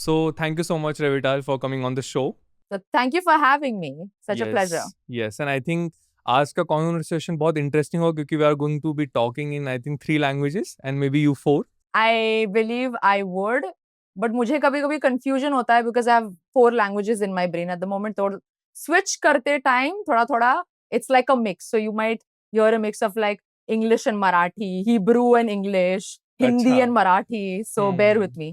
So thank you so much, Revital, for coming on the show. So thank you for having me. Such a pleasure. Yes, and I think आज का conversation बहुत interesting होगा क्योंकि we are going to be talking in I think 3 languages and maybe you 4. I believe I would, but मुझे कभी-कभी confusion होता है because I have 4 languages in my brain at the moment. तो switch करते time थोड़ा-थोड़ा it's like a mix. So you might hear a mix of like English and Marathi, Hebrew and English, Hindi and Marathi. So bear with me.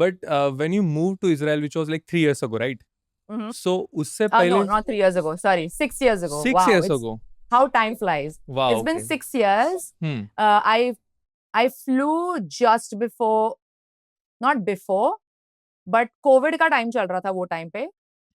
But when you moved to Israel, which was like 3 years ago, right? Mhm. So उससे पहले No, not 3 years ago. Sorry, 6 years ago. 6 Wow, years it's- ago. How time flies. Wow. It's been 6 years. Hmm. I flew just before, not before, but COVID का time चल रहा था वो time पे.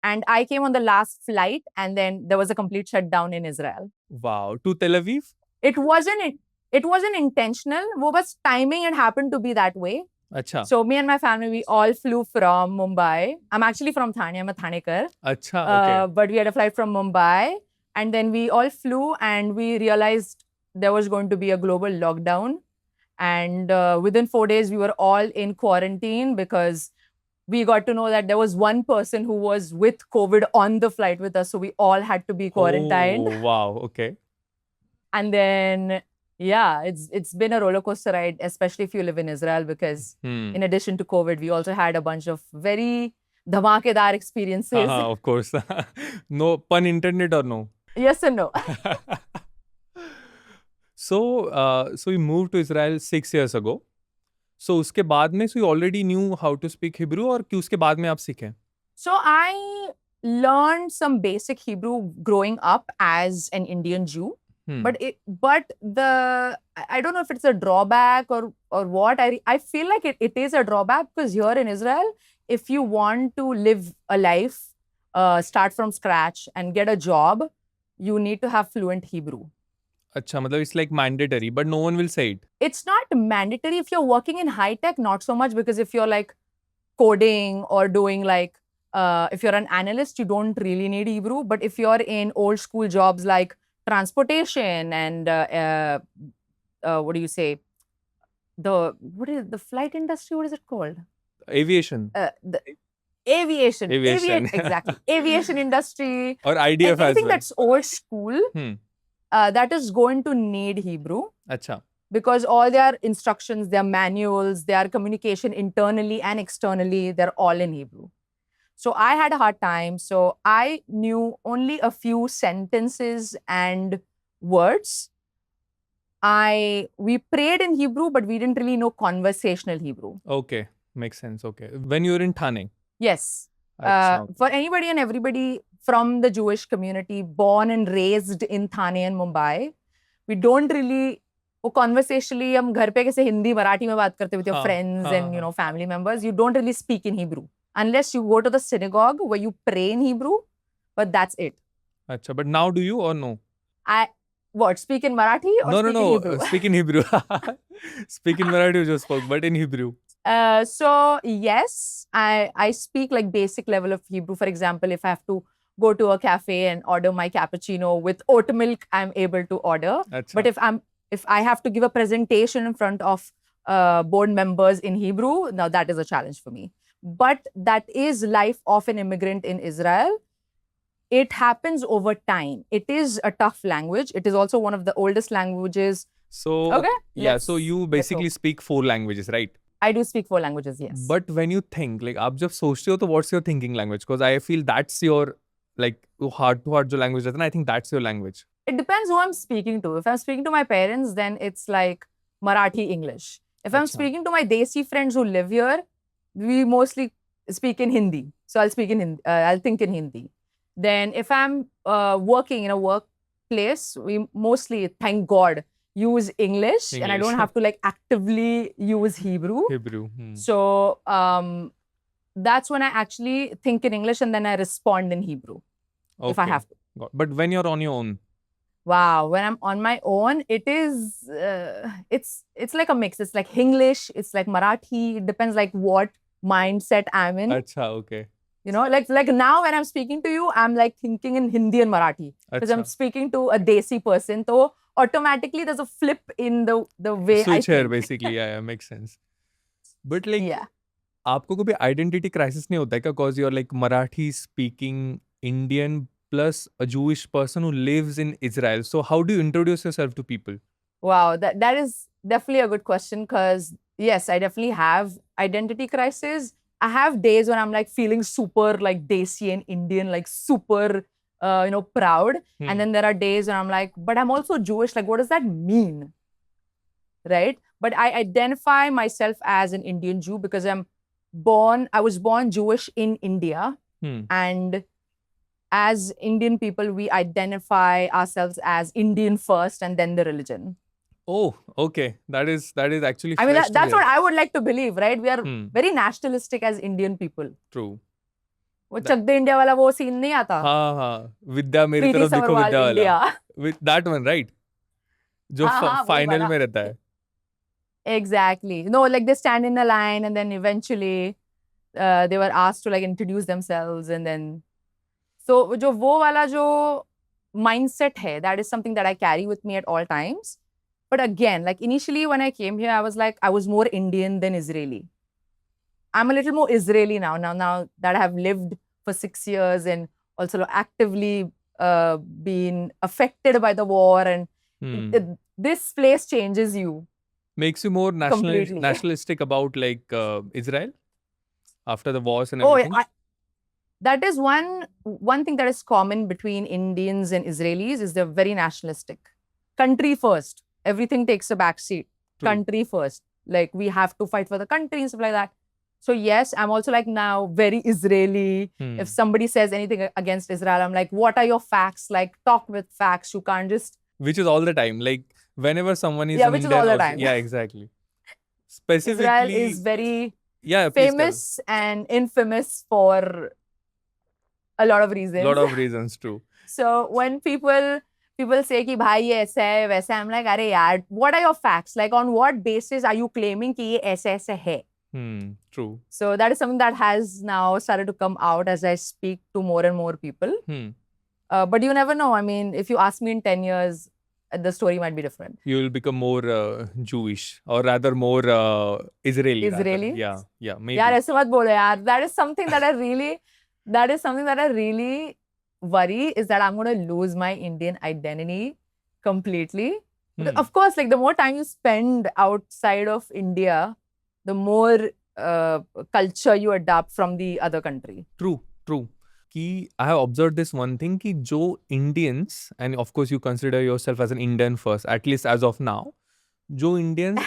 And I came on the last flight and then there was a complete shutdown in Israel. Wow. To Tel Aviv? It wasn't intentional. वो बस timing it happened to be that way. अच्छा. So me and my family, we all flew from Mumbai. I'm actually from Thane. I'm a Thanekar. अच्छा, okay. But we had a flight from Mumbai. And then we all flew and we realized there was going to be a global lockdown. And within 4 days, we were all in quarantine because we got to know that there was one person who was with COVID on the flight with us. So we all had to be quarantined. Oh, wow. Okay. And then, yeah, it's been a roller coaster ride, especially if you live in Israel, because in addition to COVID, we also had a bunch of very dhamakedar experiences. Of course. No pun intended or no? Yes and no. So you moved to Israel 6 years ago. So उसके बाद में so you already knew how to speak Hebrew or कि उसके बाद में आप सीखे? So I learned some basic Hebrew growing up as an Indian Jew. But I don't know if it's a drawback or what. I feel like it is a drawback because here in Israel, if you want to live a life, start from scratch and get a job, you need to have fluent Hebrew. अच्छा मतलब it's like mandatory, but no one will say it. It's not mandatory if you're working in high tech, not so much, because if you're like coding or doing like if you're an analyst, you don't really need Hebrew. But if you're in old school jobs like transportation and what do you say? The flight industry? What is it called? Aviation. The aviation. Exactly. Aviation industry. Or IDF as well. Anything that's old school, that is going to need Hebrew. अच्छा. Because all their instructions, their manuals, their communication internally and externally, they're all in Hebrew. So I had a hard time. So I knew only a few sentences and words. We prayed in Hebrew, but we didn't really know conversational Hebrew. Okay, makes sense. Okay. When you were in Thane? Yes. For anybody and everybody from the Jewish community, born and raised in Thane and Mumbai, we don't really, वो conversationally हम घर पे कैसे हिंदी मराठी में बात करते with your friends and family members, you don't really speak in Hebrew unless you go to the synagogue where you pray in Hebrew, but that's it. अच्छा, but now do you or no? Speak in Marathi or speak in Hebrew? Speak in Hebrew. Speak in Marathi you just spoke, but in Hebrew. So yes, I speak like basic level of Hebrew. For example, if I have to go to a cafe and order my cappuccino with oat milk, I'm able to order. Achha. But if I have to give a presentation in front of board members in Hebrew, now that is a challenge for me. But that is life of an immigrant in Israel. It happens over time. It is a tough language. It is also one of the oldest languages. So, okay, yeah, so you basically speak 4 languages, right? I do speak 4 languages, yes. But when you think, like, आप जब सोचते हो तो what's your thinking language? Because I feel that's your, like, heart to heart जो language रहता है ना, I think that's your language. It depends who I'm speaking to. If I'm speaking to my parents, then it's like Marathi English. If I'm speaking to my Desi friends who live here, we mostly speak in Hindi. So I'll speak in Hindi. I'll think in Hindi. Then if I'm working in a workplace, we mostly, thank God, use English. And I don't have to like actively use Hebrew. So that's when I actually think in English and then I respond in Hebrew if I have to. But when you're on your own? Wow, when I'm on my own, it is, it's like a mix. It's like English, it's like Marathi. It depends like what mindset I'm in. Achha, okay. You know, like now when I'm speaking to you, I'm like thinking in Hindi and Marathi. Because I'm speaking to a Desi person. So automatically there's a flip in the way Switch I here think. basically, yeah, makes sense. But like, आपको कभी identity crisis नहीं होता है क्या? Cause you're like Marathi speaking Indian plus a Jewish person who lives in Israel. So how do you introduce yourself to people? Wow, that is definitely a good question because yes, I definitely have identity crisis. I have days when I'm like feeling super like Desi and Indian, like super proud. And then there are days when I'm like, but I'm also Jewish. Like, what does that mean? Right? But I identify myself as an Indian Jew because I was born Jewish in India. And as Indian people, we identify ourselves as Indian first and then the religion. Oh, okay. That is actually I mean, fresh to that's hear. what I would like to believe, right? We are very nationalistic as Indian people. True. वो चक दे India वाला वो scene नहीं आता? हाँ, विद्या मेरी प्रीति तरफ देखो समरवाल विद्या वाला. India. With that one, right? जो हाँ, वही फाइनल वाला. में रहता है. Exactly. No, like they stand in a line and then eventually they were asked to like introduce themselves and then so जो वो वाला जो mindset है, that is something that I carry with me at all times. But again, like initially when I came here, I was like, I was more Indian than Israeli. I'm a little more Israeli now that I have lived for 6 years and also actively been affected by the war and this place changes you. Makes you more Completely. nationalistic about like Israel after the wars and everything? Oh, that is one thing that is common between Indians and Israelis is they're very nationalistic. Country first. Everything takes a backseat. True. Country first. Like we have to fight for the country and stuff like that. So yes, I'm also like now very Israeli. If somebody says anything against Israel, I'm like, what are your facts? Like talk with facts. You can't just... Which is all the time. Like whenever someone is which Indian is all the also, time. Yeah, exactly. Specifically, Israel is very please famous and infamous for a lot of reasons. lot of reasons, true. So when people say कि भाई ये ऐसा है वैसा है, I'm like, अरे यार, what are your facts? Like on what basis are you claiming कि ये ऐसा ऐसा है? True. So that is something that has now started to come out as I speak to more and more people. But you never know. I mean, if you ask me in 10 years, the story might be different. You will become more Jewish or rather more Israeli. Israeli? Rather. Yeah, maybe. यार ऐसे मत बोलो यार. That is something that I really worry is that I'm going to lose my Indian identity completely. Of course, like the more time you spend outside of India, the more culture you adapt from the other country. True. I have observed this one thing कि जो Indians, and of course you consider yourself as an Indian first, at least as of now, जो Indians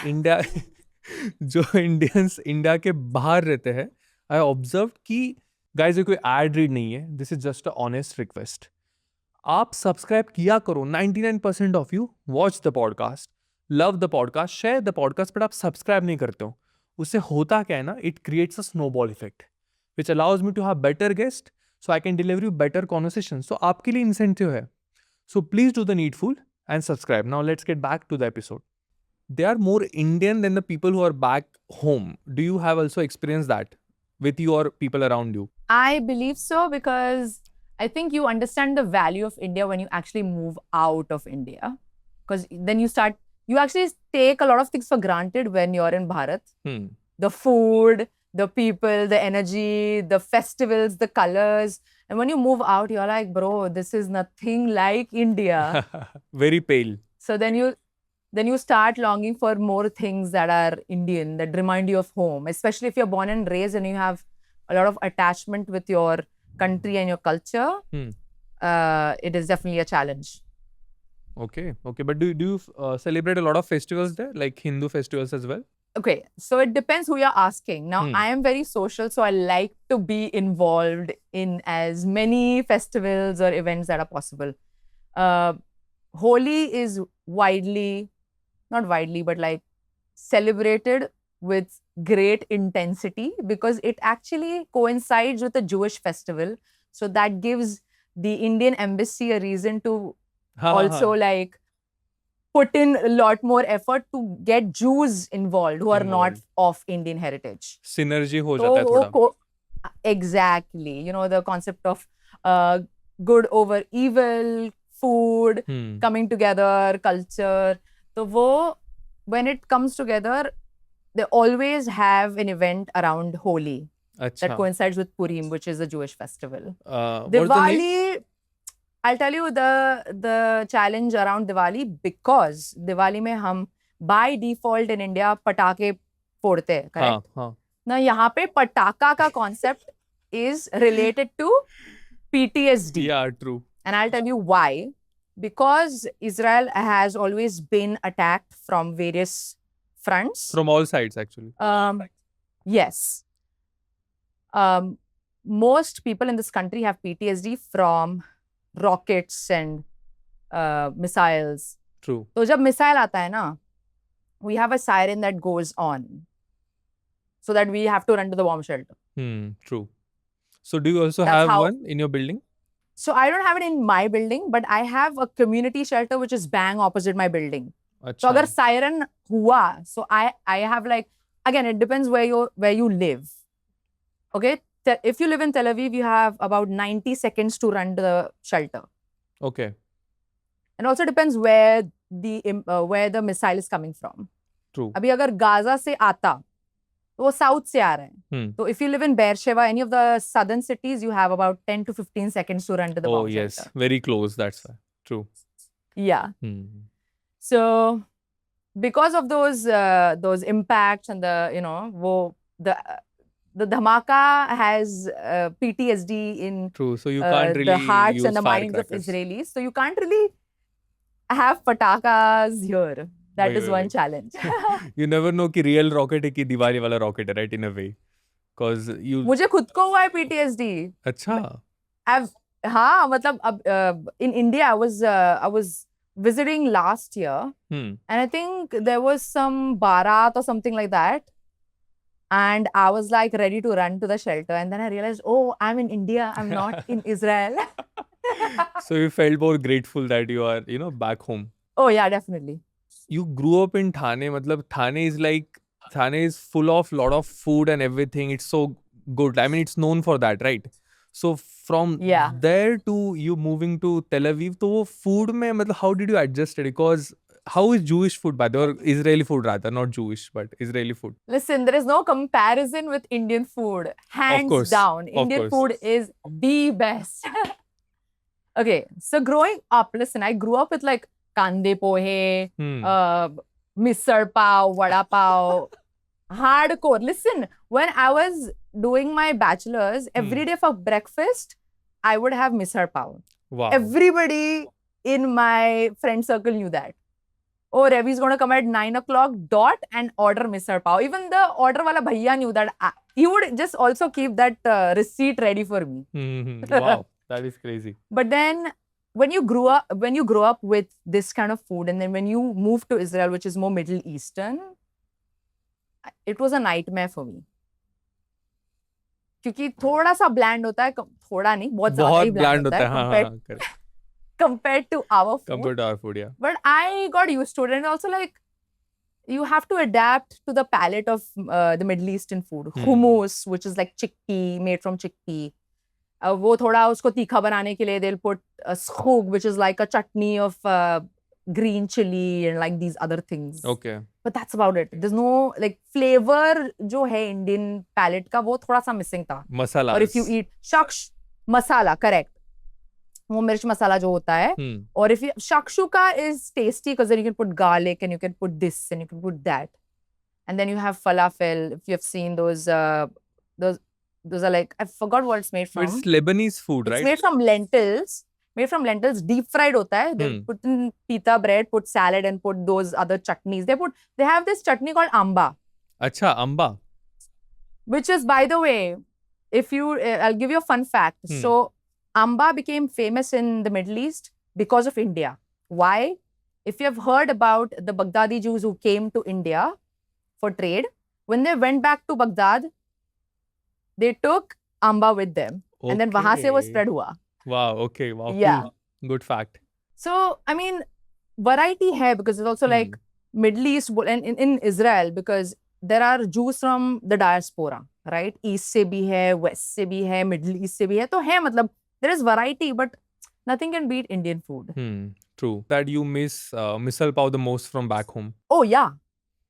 India के बाहर रहते हैं, I have observed कि guys ये कोई ad read नहीं है, this is just a honest request. आप subscribe किया करो, 99% of you watch the podcast, love the podcast, share the podcast, but आप subscribe नहीं करते हो. उससे होता क्या है ना, it creates a snowball effect, which allows me to have better guests, so I can deliver you better conversations. So आपके लिए incentive है. So please do the needful and subscribe. Now let's get back to the episode. They are more Indian than the people who are back home. Do you have also experienced that with your people around you? I believe so because I think you understand the value of India when you actually move out of India. Because then you actually take a lot of things for granted when you're in Bharat. The food, the people, the energy, the festivals, the colors. And when you move out, you're like, bro, this is nothing like India. Very pale. So then you start longing for more things that are Indian, that remind you of home. Especially if you're born and raised and you have a lot of attachment with your country and your culture. It is definitely a challenge. Okay. But do you celebrate a lot of festivals there, like Hindu festivals as well? Okay, so it depends who you're asking. Now, I am very social, so I like to be involved in as many festivals or events that are possible. Holi is not widely, but like celebrated with great intensity because it actually coincides with a Jewish festival. So that gives the Indian embassy a reason to also like put in a lot more effort to get Jews involved who are not of Indian heritage. Synergy ho jata hai thoda. Exactly. You know, the concept of good over evil, food, coming together, culture. So when it comes together, they always have an event around Holi that अच्छा. coincides with Purim, which is a Jewish festival. What's the name? Diwali, I'll tell you the challenge around Diwali, because Diwali में हम by default in India पटाखे फोड़ते हैं, correct? हाँ. ना यहाँ पे पटाखा का concept is related to PTSD. Yeah, true. And I'll tell you why. Because Israel has always been attacked from various fronts. From all sides, actually. Yes. Most people in this country have PTSD from rockets and missiles. True. So जब missile आता है ना, we have a siren that goes on, so that we have to run to the bomb shelter. True. So do you also That's have how- one in your building? So I don't have it in my building, but I have a community shelter which is bang opposite my building. So अच्छा. अगर siren हुआ, so I have like, again, it depends where you live. Okay, if you live in Tel Aviv, you have about 90 seconds to run to the shelter. Okay. And also depends where the missile is coming from. True. अभी अगर Gaza से आता, तो वो south से आ रहे हैं. So if you live in Beersheba, any of the southern cities, you have about 10 to 15 seconds to run to the Oh, bomb yes. shelter. Very close. That's why. True. Yeah. Hmm. So because of those impacts and the dhamaka has PTSD in True. So you can't really the hearts use and the minds of firecrackers. Israelis. So you can't really have patakas here. That is Wait. one challenge. You never know कि real rocket है कि दिवाली वाला rocket है, right? In a way. Because you... मुझे खुद को हुआ है PTSD. अच्छा. हाँ, मतलब अब in India I was visiting last year, and I think there was some Bharat or something like that, and I was like ready to run to the shelter, and then I realized, oh, I'm in India, I'm not in Israel. So you felt more grateful that you are, back home. Oh yeah, definitely. You grew up in Thane. Matlab, Thane is full of lot of food and everything. It's so good. I mean, it's known for that, right? So from there to you moving to Tel Aviv, to wo food mein, matlab, how did you adjust it? Because how is Jewish food, by the way, or Israeli food rather, not Jewish, but Israeli food? Listen, there is no comparison with Indian food. Hands down, Indian food is the best. Okay, so growing up, listen, I grew up with like kande pohe, misal pav, vada pav, hardcore. Listen, when I was doing my bachelor's, every day for breakfast, I would have misal pav. Wow. Everybody in my friend circle knew that. Oh, Ravi's going to come at 9 o'clock dot and order misal pav. Even the order wala bhaiya knew that. He would just also keep that receipt ready for me. Wow, that is crazy. But then when you grow up with this kind of food, and then when you move to Israel, which is more Middle Eastern, it was a nightmare for me. क्योंकि थोड़ा सा bland होता है, थोड़ा नहीं, बहुत ज़्यादा ही bland होता है compared to our food. Compared to our food, yeah. But I got used to it, and also like you have to adapt to the palate of the Middle Eastern food. Hummus, which is like chickpea, made from chickpea. वो थोड़ा उसको तीखा बनाने के लिए they'll put schug, which is like a chutney of green chili and like these other things. Okay. But that's about it. There's no like flavor जो है Indian palate का, वो थोड़ा सा missing था. Masalas. Or if you eat masala, correct. वो मिर्च मसाला जो होता है. Or if you shakshuka is tasty because then you can put garlic and you can put this and you can put that. And then you have falafel. If you have seen those are like, I forgot what it's made from. It's Lebanese food, right? It's made from lentils. Deep fried hota hai. They put in pita bread, put salad, and put those other chutneys. They have this chutney called amba. Acha, amba. Which is, by the way, I'll give you a fun fact. So amba became famous in the Middle East because of India. Why? If you have heard about the Baghdadi Jews who came to India for trade, when they went back to Baghdad, they took amba with them. Okay. And then wahan se wo spread hua. Wow, okay, wow. Yeah. Cool. Good fact. So, I mean, variety hai, because it's also like Middle East and in Israel, because there are Jews from the diaspora, right? East se bhi hai, West se bhi hai, Middle East se bhi hai. To hai, matlab, there is variety, but nothing can beat Indian food. True. That you miss misal pav the most from back home. Oh, yeah.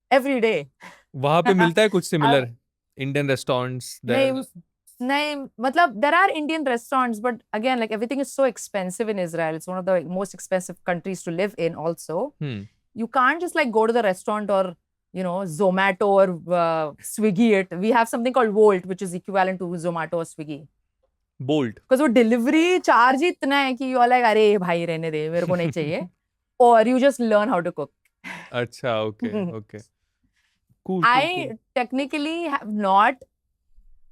Every day. वहाँ पे मिलता है कुछ similar Indian restaurants there? नहीं मतलब there are Indian restaurants, but again, like everything is so expensive in Israel. It's one of the most expensive countries to live in also. You can't just like go to the restaurant or, you know, Zomato or Swiggy it. We have something called Volt, which is equivalent to Zomato or Swiggy. Bolt? Because वो delivery charge ही इतना है कि you are like, अरे भाई रहने दे, मेरे को नहीं चाहिए. Or you just learn how to cook. अच्छा, okay, okay. Cool, cool, I technically have not.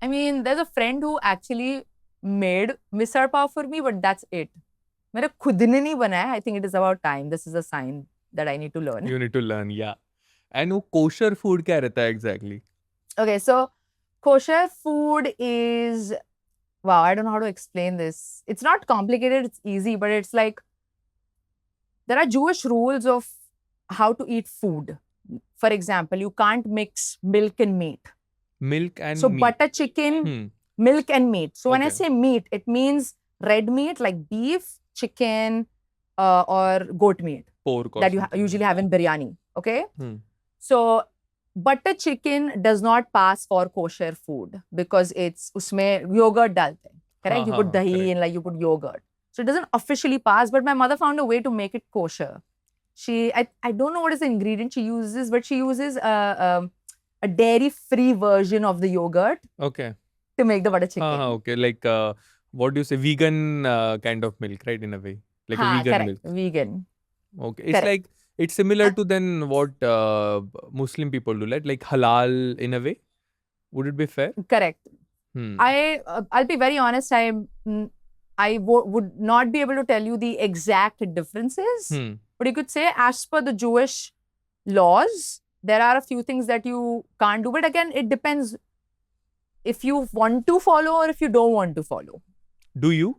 I mean, there's a friend who actually made misal pav for me, but that's it. मेरे खुद ने नहीं बनाया. I think it is about time. This is a sign that I need to learn. You need to learn, yeah. And वो kosher food क्या रहता है exactly? Okay, so kosher food is, wow, I don't know how to explain this. It's not complicated, it's easy, but it's like there are Jewish rules of how to eat food. For example, you can't mix milk and meat. Milk and So meat. butter chicken, milk and meat. So when I Okay. say meat, it means red meat like beef, chicken, or goat meat Pork or that you something. usually have in biryani. Okay. Hmm. So butter chicken does not pass for kosher food because it's usme yogurt dalte hain. Correct? You put dahi correct. and like you put yogurt. So it doesn't officially pass, but my mother found a way to make it kosher. I don't know what is the ingredient she uses, but she uses a dairy-free version of the yogurt Okay. to make the butter chicken. Okay. Like, what do you say? Vegan kind of milk, right? In a way. Like a vegan correct. milk. Vegan. Okay. It's Correct. like, it's similar to then what Muslim people do, right? Like halal in a way. Would it be fair? Correct. Hmm. I'll be very honest. I would not be able to tell you the exact differences, but you could say as per the Jewish laws, there are a few things that you can't do. But again, it depends if you want to follow or if you don't want to follow. Do you?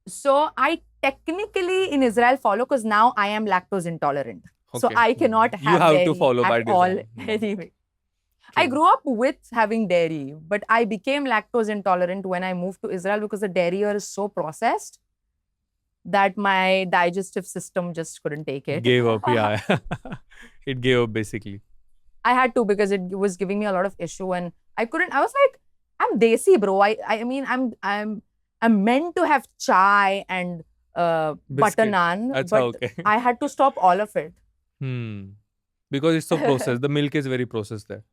So I technically in Israel follow because now I am lactose intolerant. So Okay. I cannot have You have to dairy follow by at all design. anyway. I grew up with having dairy, but I became lactose intolerant when I moved to Israel because the dairy here is so processed that my digestive system just couldn't take it. Gave up, yeah. It gave up basically. I had to because it was giving me a lot of issue and I couldn't. I was like, I'm desi, bro. I mean, I'm meant to have chai and butter Biscuit. naan, Achha, but okay. I had to stop all of it. Because it's so processed. The milk is very processed there.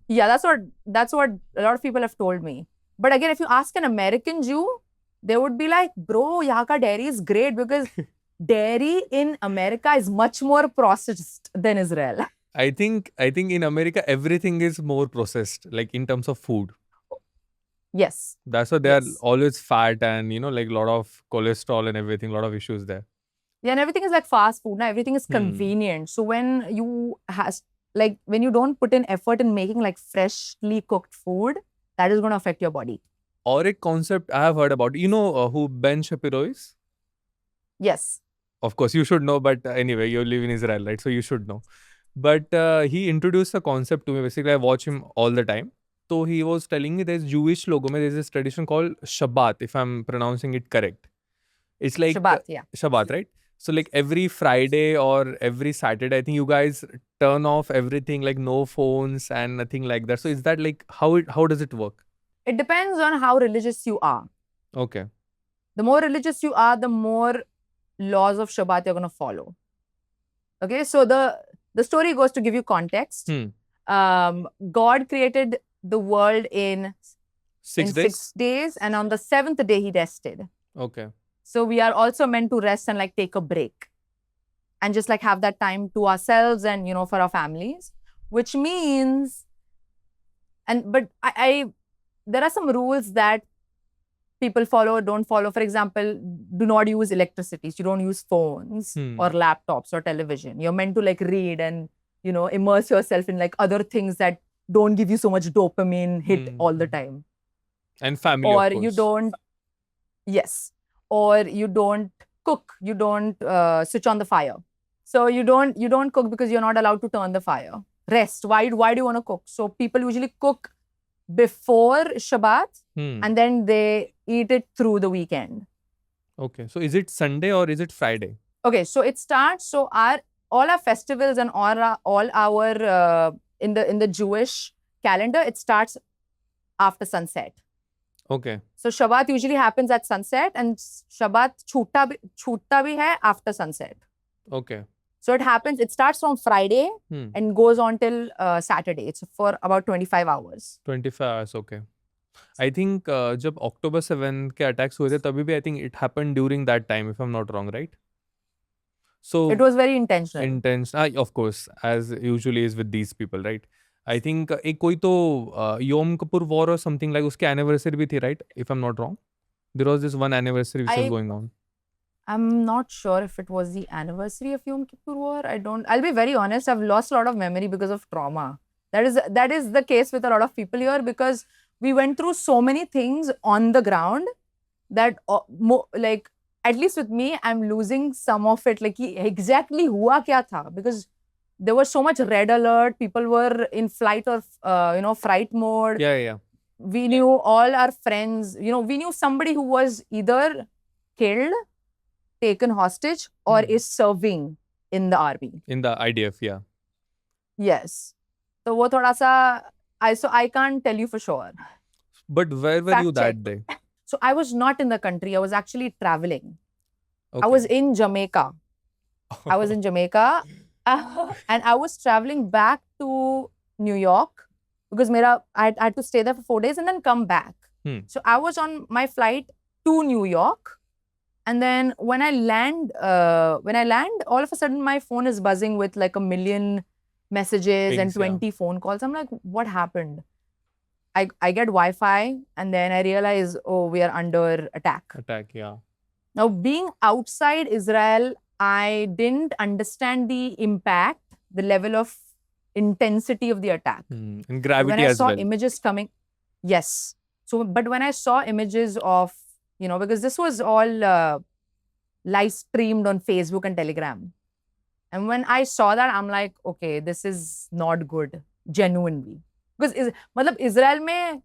Yeah, that's what a lot of people have told me. But again, if you ask an American Jew, they would be like, bro, yahan ka dairy is great because dairy in America is much more processed than Israel. I think in America everything is more processed, like in terms of food. Yes. That's why they are Yes. always fat and like a lot of cholesterol and everything, a lot of issues there. Yeah, and everything is like fast food. Now everything is convenient. So when you when you don't put in effort in making like freshly cooked food, that is going to affect your body. Or a concept I have heard about. You know who Ben Shapiro is? Yes. Of course, you should know. But anyway, you live in Israel, right? So you should know. But he introduced a concept to me. Basically, I watch him all the time. So he was telling me there's Jewish logo. There's this tradition called Shabbat, if I'm pronouncing it correct. It's like Shabbat, yeah. Shabbat, right? So like every Friday or every Saturday, I think you guys turn off everything, like no phones and nothing like that. So is that like how does it work? It depends on how religious you are. Okay. The more religious you are, the more laws of Shabbat you're going to follow. Okay, so the story goes to give you context. God created the world in 6 days? 6 days, and on the 7th day he rested. Okay. So we are also meant to rest and like take a break and just like have that time to ourselves and for our families, which means but I there are some rules that people follow or don't follow. For example, do not use electricity. So you don't use phones or laptops or television. You're meant to like read and immerse yourself in like other things that don't give you so much dopamine hit all the time. And family, or of course. You don't, yes, or you don't cook. You don't switch on the fire. So you don't cook because you're not allowed to turn the fire. Rest. Why do you want to cook? So people usually cook before Shabbat and then they eat it through the weekend. Okay. So is it Sunday or is it Friday? Okay. So it starts. So our all our festivals and all our in the Jewish calendar, it starts after sunset. Okay. So Shabbat usually happens at sunset, and Shabbat chhutta bhi hai after sunset. Okay. So it starts from Friday Hmm. and goes on till Saturday. It's for about 25 hours. 25 hours. Okay. I think जब October 7 के attacks हुए थे तभी भी I think it happened during that time if I'm not wrong, right? So It was very intentional. intense. Of course, as usually is with these people, right? I think एक कोई तो Yom Kippur War or something like उसके anniversary भी थी, right? If I'm not wrong, there was this one anniversary which was going on. I'm not sure if it was the anniversary of Yom Kippur War. I'll be very honest, I've lost a lot of memory because of trauma. That is the case with a lot of people here, because we went through so many things on the ground that like, at least with me, I'm losing some of it. Like, exactly hua kya tha? Because there was so much red alert. People were in flight or fright mode. Yeah. We knew all our friends. We knew somebody who was either killed, taken hostage, or is serving in the army. In the IDF, yeah. Yes. So wo thoda sa, I can't tell you for sure. But where were you that day? So I was not in the country. I was actually traveling. Okay. I was in Jamaica. And I was traveling back to New York because I had to stay there for 4 days and then come back. So I was on my flight to New York. And then when I land, all of a sudden my phone is buzzing with like 1 million messages and 20 phone calls. I'm like, what happened? I get Wi-Fi and then I realize, oh, we are under attack. Yeah. Now, being outside Israel, I didn't understand the impact, the level of intensity of the attack. And gravity when I as saw well. Images coming, yes. So, but when I saw images of, because this was all live streamed on Facebook and Telegram. And when I saw that, I'm like, okay, this is not good, genuinely. Because Israel mein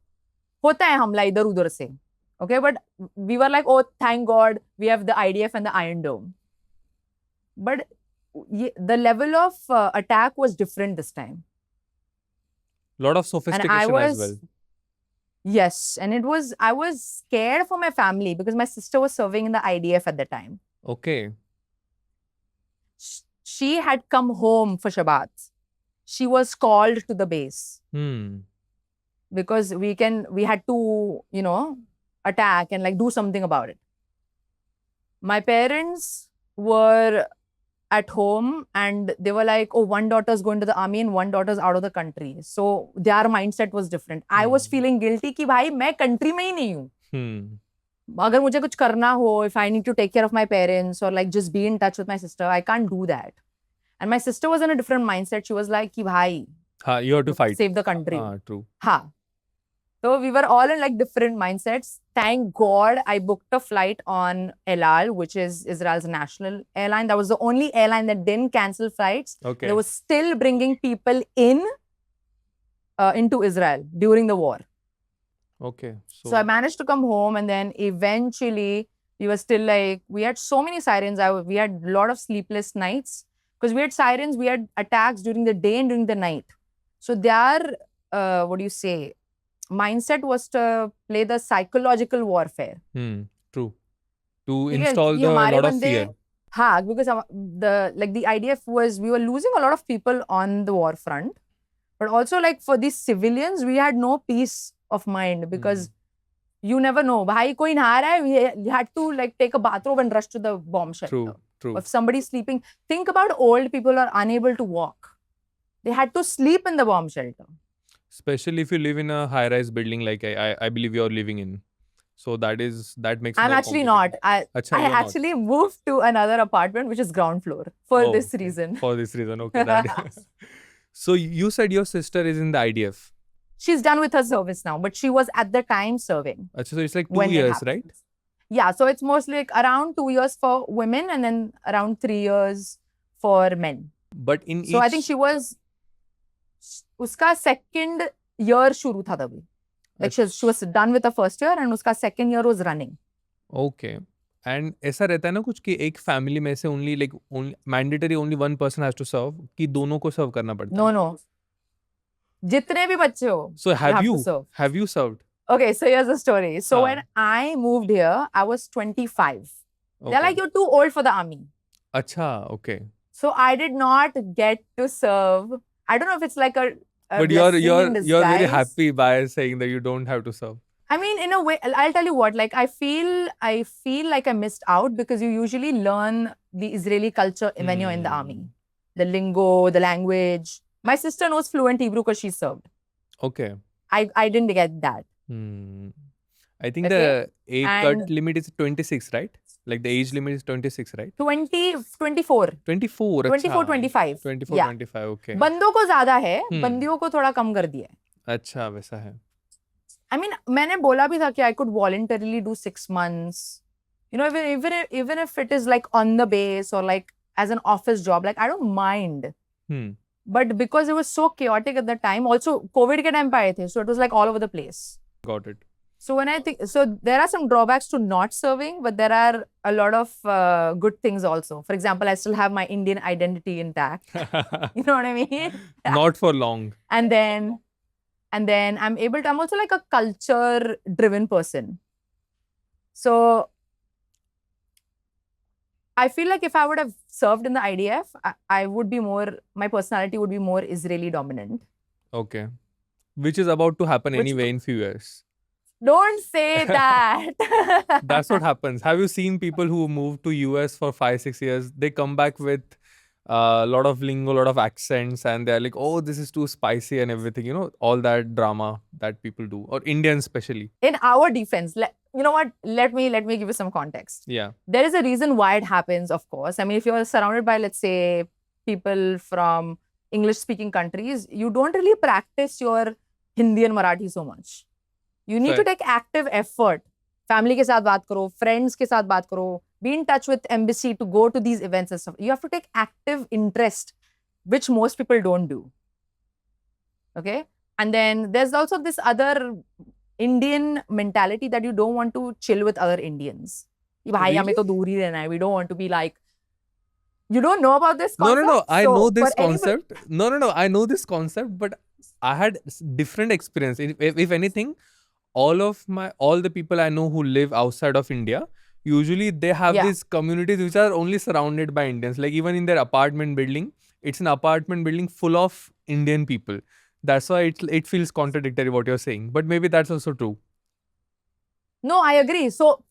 hota hai hamla idhar udhar se. Okay, but we were like, oh, thank God, we have the IDF and the Iron Dome. But the level of attack was different this time. Lot of sophistication as well. Yes, and I was scared for my family because my sister was serving in the IDF at the time. Okay. She had come home for Shabbat. She was called to the base. Because we had to, attack and like do something about it. My parents were at home and they were like, oh, one daughter's going to the army and one daughter's out of the country. So their mindset was different. I was feeling guilty कि भाई मैं country में ही नहीं हूँ. अगर मुझे कुछ करना हो, if I need to take care of my parents or like just be in touch with my sister, I can't do that. And my sister was in a different mindset. She was like कि भाई, you have to fight. Save the country. True. So we were all in like different mindsets. Thank God I booked a flight on El Al, which is Israel's national airline. That was the only airline that didn't cancel flights. Okay. They were still bringing people into Israel during the war. Okay. So I managed to come home, and then eventually we were still like, we had so many sirens. We had a lot of sleepless nights because we had sirens, we had attacks during the day and during the night. So their, mindset was to play the psychological warfare. True. To install a lot of fear. Because the IDF we were losing a lot of people on the war front. But also like for these civilians, we had no peace of mind because you never know. Bhai koi naha raha hai, we had to like take a bathrobe and rush to the bomb shelter. True. If somebody's sleeping, think about old people are unable to walk. They had to sleep in the bomb shelter. Especially if you live in a high-rise building like I believe you're living in. So that makes I'm actually not. I actually moved to another apartment which is ground floor for this reason. For this reason, okay. So you said your sister is in the IDF. She's done with her service now, but she was at the time serving. So it's like 2 years, right? Yeah, so it's mostly like around 2 years for women and then around 3 years for men. But so I think she was uska second year shuru tha tabhi. Like she was done with the first year and uska second year was running. Okay. And ऐसा रहता है ना कुछ कि एक family में से only like mandatory only one person has to serve कि दोनों को सर्व करना पड़ता No, है. no. जितने भी बच्चे हो, So you have have to you serve. served? Okay, so here's the story. So हाँ. when I moved here, I was 25. They're Okay. like, you're too old for the army. अच्छा, okay. So I did not get to serve. I don't know if it's like a But blessing in you're very disguise. happy by saying that you don't have to serve. I mean, in a way, I'll tell you what. Like, I feel like I missed out because you usually learn the Israeli culture when you're in the army. The lingo, the language. My sister knows fluent Hebrew because she served. Okay. I didn't get that. I think Okay. the age cut And- limit is 26, right? Like the age limit is 26, right? 24. 24. 24, 25. 24, Yeah. 25. Okay. बंदों को ज्यादा है, Hmm. बंदियों को थोड़ा कम कर दिया है. अच्छा, वैसा है. I mean, मैंने बोला भी था कि I could voluntarily do 6 months. You know, even if it is like on the base or like as an office job, like I don't mind. But because it was so chaotic at the time, also COVID के time पे आए थे, so it was like all over the place. Got it. So when I think, so there are some drawbacks to not serving, but there are a lot of good things also. For example, I still have my Indian identity intact. You know what I mean? Not for long. And then I'm also like a culture driven person. So I feel like if I would have served in the IDF, I would be my personality would be more Israeli dominant. Okay. Which is about to happen Which- anyway in few years. Don't say that. That's what happens. Have you seen people who move to US for 5-6 years? They come back with a lot of lingo, a lot of accents, and they're like, "Oh, this is too spicy and everything." You know, all that drama that people do, or Indians especially. In our defense, you know what? Let me give you some context. Yeah. There is a reason why it happens, of course. I mean, if you're surrounded by, let's say, people from English-speaking countries, you don't really practice your Hindi and Marathi so much. You need to take active effort. Family के साथ बात करो, friends के साथ बात करो, be in touch with embassy to go to these events and stuff. You have to take active interest, which most people don't do. Okay? And then there's also this other Indian mentality that you don't want to chill with other Indians. कि भाई हमें तो दूर ही रहना है. We don't want to be like, you don't know about this concept? No. I So, know this for anybody- concept. No. I know this concept, but I had different experience. If anything, all the people I know who live outside of India, usually they have Yeah. these communities which are only surrounded by Indians. Like even in their apartment building, it's an apartment building full of Indian people. That's why it feels contradictory what you're saying. But maybe that's also true. No, I agree. So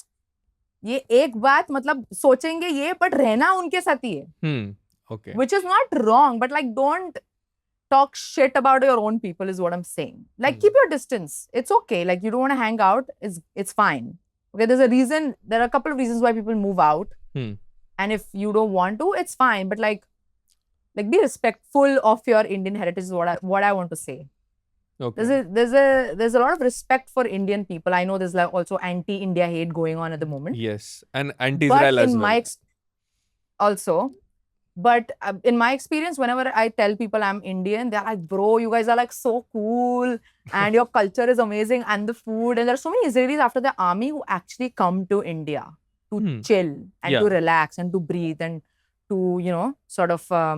ये एक बात मतलब सोचेंगे ये, but रहना उनके साथ ही है. Okay. Which is not wrong, but like don't talk shit about your own people is what I'm saying. Like keep your distance. It's okay. Like you don't want to hang out. It's fine. Okay, there are a couple of reasons why people move out. And if you don't want to, it's fine. But like be respectful of your Indian heritage is what I want to say. Okay. There's a lot of respect for Indian people. I know there's like also anti-India hate going on at the moment. Yes, and anti-Israel But as in well. But in my experience, whenever I tell people I'm Indian, they're like, bro, you guys are like so cool and your culture is amazing and the food. And there are so many Israelis after the army who actually come to India to chill and to relax and to breathe and to, you know, sort of, I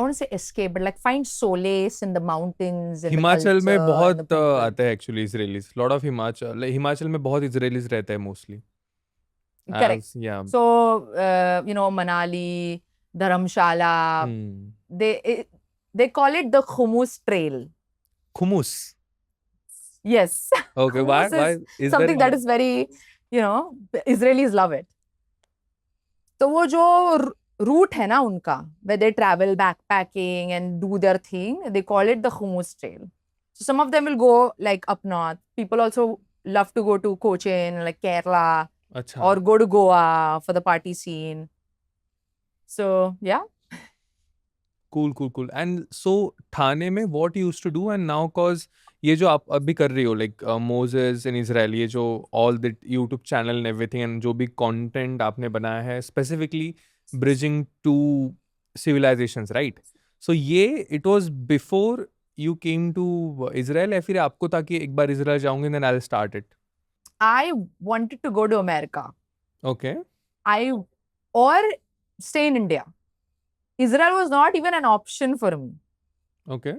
want to say escape, but like find solace in the mountains. In Himachal में बहुत the आते हैं actually Israelis. Lot of Himachal में बहुत Israelis रहते हैं mostly. Correct. Yeah. So, you know, Manali, Dharamshala, they call it the Hummus Trail. Hummus. Yes. Okay, why is something that is very, you know, Israelis love it. So वो जो route है ना उनका, where they travel backpacking and do their thing, they call it the Hummus Trail. So some of them will go like up north. People also love to go to Cochin, like Kerala. Achha. Or go to Goa for the party scene. So, yeah. Cool. And so, Thane में what you used to do and now cause ये जो आप अभी कर रही हो like Moses in Israel, ये जो all the YouTube channel and everything and जो भी content आपने बनाया है specifically bridging two civilizations, right? So ये it was before you came to Israel या फिर आपको था कि एक बार Israel जाऊंगे then I'll start it? I wanted to go to America. Okay. Or stay in India. Israel was not even an option for me. Okay.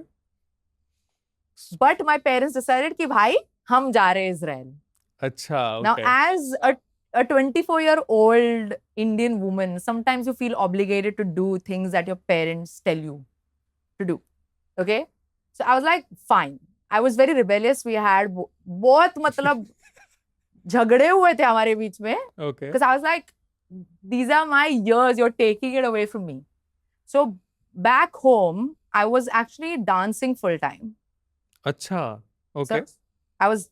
But my parents decided कि भाई हम जा रहे हैं Israel. Acha. Now, Okay. as a 24-year-old Indian woman, sometimes you feel obligated to do things that your parents tell you to do. Okay? So I was like, fine. I was very rebellious. We had बहुत मतलब झगड़े हुए थे हमारे बीच में. Okay. Because I was like, these are my years. You're taking it away from me. So back home, I was actually dancing full time. Acha. Okay. So I was,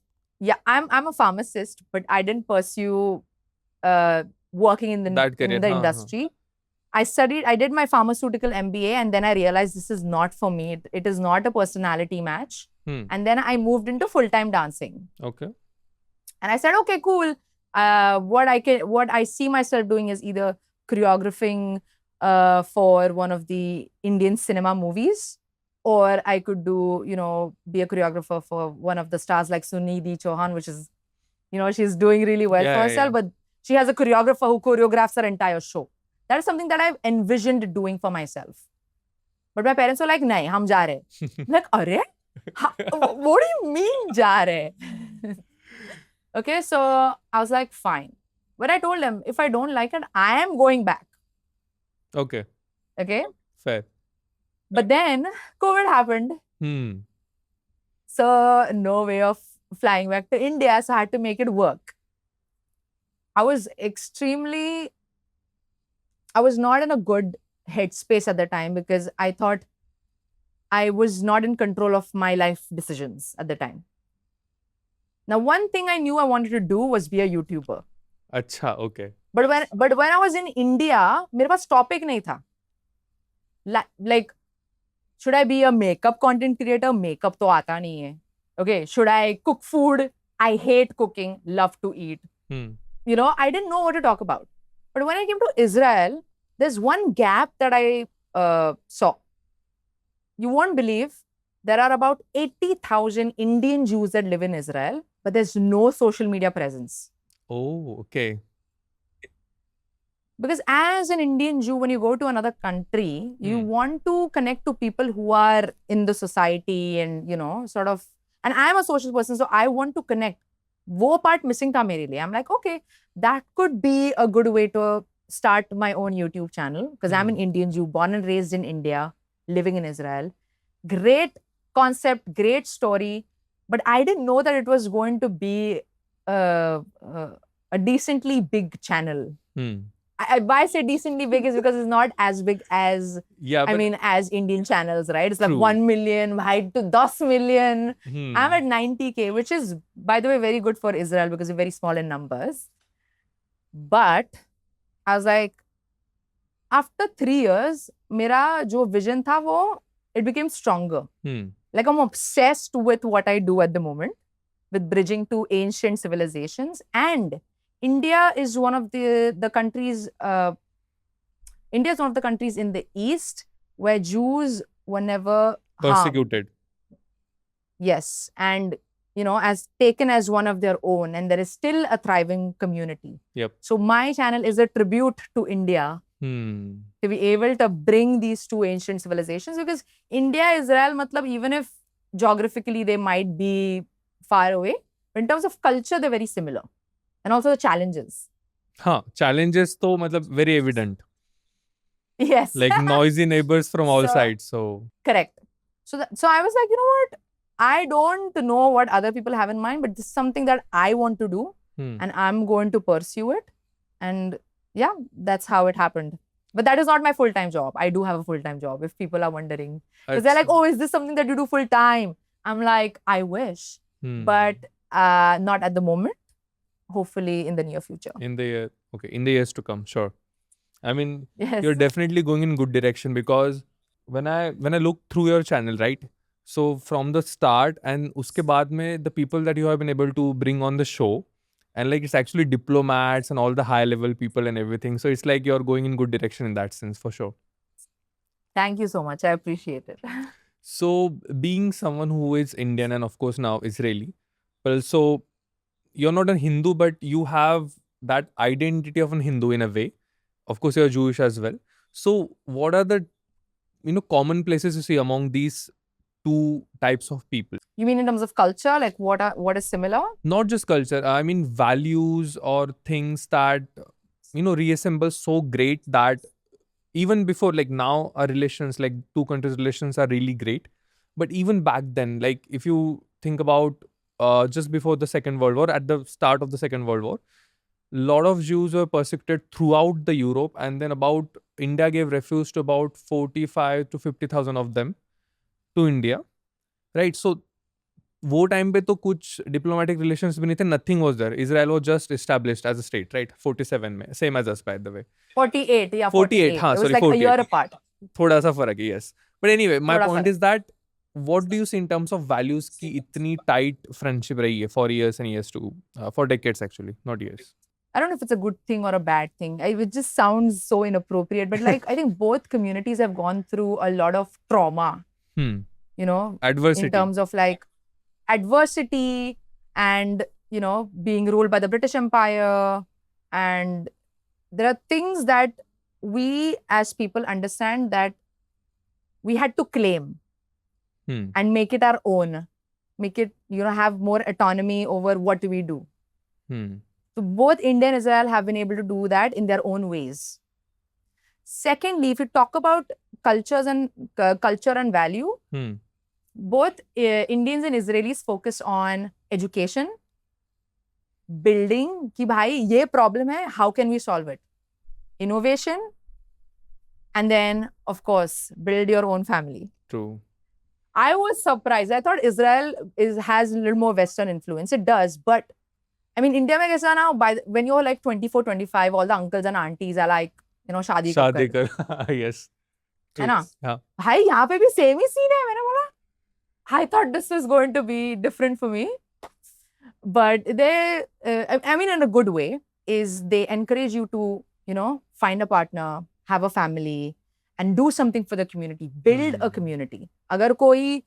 I'm a pharmacist, but I didn't pursue working in That career, in the हाँ, industry. I did my pharmaceutical MBA, and then I realized this is not for me. It is not a personality match. And then I moved into full-time dancing. Okay. And I said, okay, cool. What I see myself doing is either choreographing for one of the Indian cinema movies, or I could do, be a choreographer for one of the stars like Sunidhi Chauhan, which is, she's doing really well for herself, but she has a choreographer who choreographs her entire show. That is something that I've envisioned doing for myself. But my parents were like, nahi, hum ja rahe. I'm like, arre? What do you mean ja rahe? Okay, so I was like, fine. But I told them, if I don't like it, I am going back. Okay. Okay? Fair. But then COVID happened. So no way of flying back to India, so I had to make it work. I was not in a good headspace at the time because I thought I was not in control of my life decisions at the time. Now, one thing I knew I wanted to do was be a YouTuber. Acha. Okay. But when I was in India, मेरे पास topic नहीं था. Like, should I be a makeup content creator? Makeup तो आता नहीं है. Okay, should I cook food? I hate cooking, love to eat. I didn't know what to talk about. But when I came to Israel, there's one gap that I saw. You won't believe, there are about 80,000 Indian Jews that live in Israel, but there's no social media presence. Oh, okay. Because as an Indian Jew, when you go to another country, you want to connect to people who are in the society and, sort of, and I'm a social person, so I want to connect. वो part missing था मेरे लिए. I'm like, okay, that could be a good way to start my own YouTube channel because I'm an Indian Jew, born and raised in India, living in Israel. Great concept, great story, but I didn't know that it was going to be a decently big channel. Why I say decently big is because it's not as big as, as Indian channels, right? It's like 1 million, to 10 million. I'm at 90K, which is, by the way, very good for Israel because we're very small in numbers. But I was like, after 3 years, mera jo vision tha, it became stronger. Like I'm obsessed with what I do at the moment, with bridging two ancient civilizations. And India is one of the countries, India is one of the countries in the East where Jews were never persecuted. Yes. And, as taken as one of their own. And there is still a thriving community. Yep. So my channel is a tribute to India. To be able to bring these two ancient civilizations, because India, Israel, matlab, even if geographically they might be far away, but in terms of culture, they're very similar. And also the challenges. Challenges to matlab very evident. Yes. Like noisy neighbors from all sides. So correct. So I was like, you know what? I don't know what other people have in mind, but this is something that I want to do. And I'm going to pursue it. And yeah, that's how it happened. But that is not my full-time job. I do have a full-time job, if people are wondering. Because they're like, oh, is this something that you do full-time? I'm like, I wish. But not at the moment. Hopefully in the near future. In the years to come, sure. I mean, yes. You're definitely going in good direction because when I look through your channel, right? So from the start and uske baad mein, the people that you have been able to bring on the show, and like it's actually diplomats and all the high level people and everything. So it's like you're going in good direction in that sense for sure. Thank you so much. I appreciate it. So being someone who is Indian and of course now Israeli, but also you're not a Hindu, but you have that identity of an Hindu in a way. Of course, you're Jewish as well. So, what are the common places you see among these two types of people? You mean in terms of culture, like what is similar? Not just culture. I mean values or things that reassemble so great that even before, like now, our relations, like two countries' relations, are really great. But even back then, like if you think about just before the Second World War, at the start of the Second World War, lot of Jews were persecuted throughout the Europe, and then about India gave refuge to about 45 to 50,000 of them to India, right? So वो time पे तो कुछ diplomatic relations भी नहीं थे, nothing was there, Israel was just established as a state, right? 47 में, same as us by the way. 48, yeah, 48, 48. हाँ, It was sorry, like a 48. year apart. थोड़ा सा फर्क है, यस। बट एनीवे, माय थोड़ा पॉइंट फर्क। Is that what do you see in terms of values की इतनी टाइट फ्रेंडशिप रही है for years and years to for decades actually, not years. I don't know if it's a good thing or a bad thing. It just sounds so inappropriate, but like I think both communities have gone through a lot of trauma, you know, in Adversity. terms of like adversity and, you know, being ruled by the British Empire. And there are things that we as people understand that we had to claim and make it our own, make it, you know, have more autonomy over what we do. So both India and Israel have been able to do that in their own ways. Secondly, if you talk about cultures and culture and value, both Indians and Israelis focus on education, building, कि भाई ये problem है, how can we solve it? Innovation, and then of course build your own family. True. I was surprised. I thought Israel has a little more Western influence. It does, but I mean, India mein kaisa na, when you're like 24, 25, all the uncles and aunties are like, you know, शादी कर, yes. है ना? हाँ. भाई यहाँ पे भी same ही scene है. मैंने बोला, I thought this was going to be different for me, but they, I mean, in a good way, is they encourage you to, you know, find a partner, have a family, and do something for the community, build a community. अगर कोई